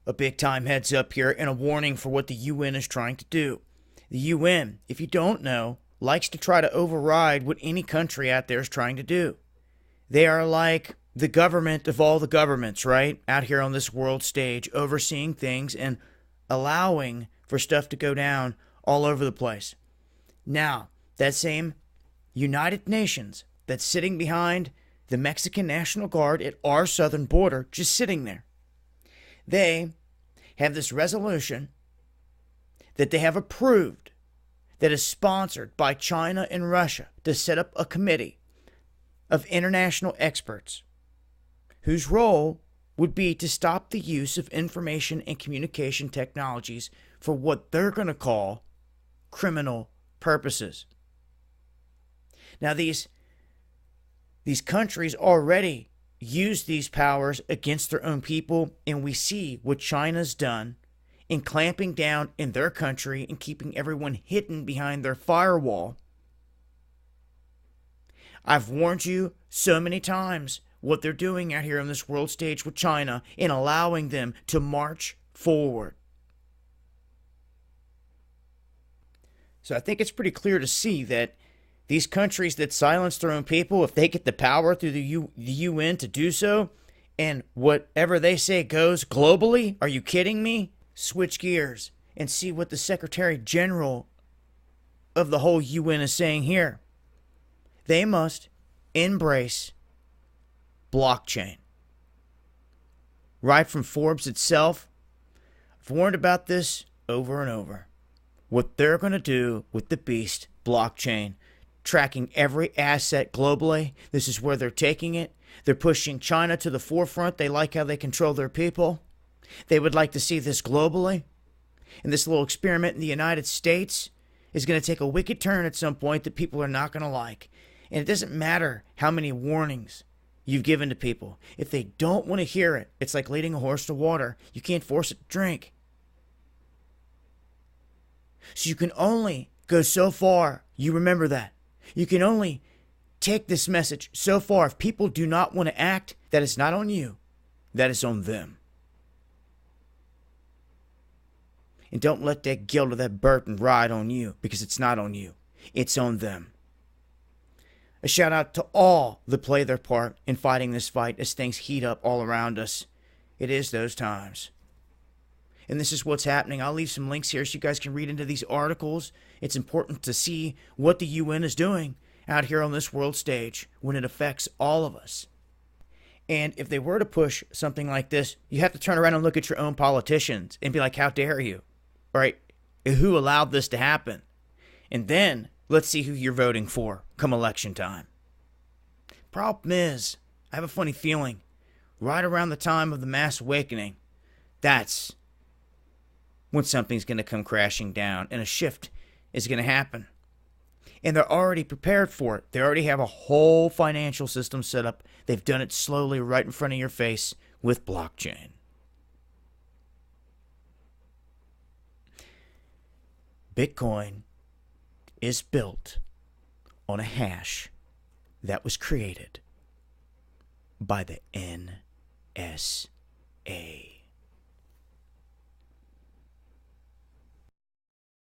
A big time heads up here and a warning for what the UN is trying to do. The UN, if you don't know, likes to try to override what any country out there is trying to do. They are like the government of all the governments, right? Out here on this world stage, overseeing things and allowing for stuff to go down all over the place. Now, that same United Nations that's sitting behind the Mexican National Guard at our southern border, just sitting there, they have this resolution that they have approved that is sponsored by China and Russia to set up a committee of international experts whose role would be to stop the use of information and communication technologies for what they're going to call criminal purposes. Now, these countries already use these powers against their own people, and we see what China's done in clamping down in their country and keeping everyone hidden behind their firewall. I've warned you so many times what they're doing out here on this world stage with China in allowing them to march forward. So I think it's pretty clear to see that these countries that silence their own people, if they get the power through the UN to do so, and whatever they say goes globally, are you kidding me? Switch gears and see what the Secretary General of the whole UN is saying here. They must embrace blockchain. Right from Forbes itself, I've warned about this over and over. What they're going to do with the beast blockchain, tracking every asset globally. This is where they're taking it. They're pushing China to the forefront. They like how they control their people. They would like to see this globally. And this little experiment in the United States is going to take a wicked turn at some point that people are not going to like. And it doesn't matter how many warnings you've given to people. If they don't want to hear it, it's like leading a horse to water. You can't force it to drink. So you can only go so far. You remember that. You can only take this message so far. If people do not want to act, that is not on you. That is on them. And don't let that guilt or that burden ride on you, because it's not on you. It's on them. A shout out to all that play their part in fighting this fight as things heat up all around us. It is those times. And this is what's happening. I'll leave some links here so you guys can read into these articles. It's important to see what the UN is doing out here on this world stage when it affects all of us. And if they were to push something like this, you have to turn around and look at your own politicians and be like, how dare you? All right, who allowed this to happen? And then let's see who you're voting for come election time. Problem is, I have a funny feeling, right around the time of the mass awakening, that's when something's going to come crashing down and a shift is going to happen. And they're already prepared for it. They already have a whole financial system set up. They've done it slowly right in front of your face with blockchain. Bitcoin is built on a hash that was created by the NSA.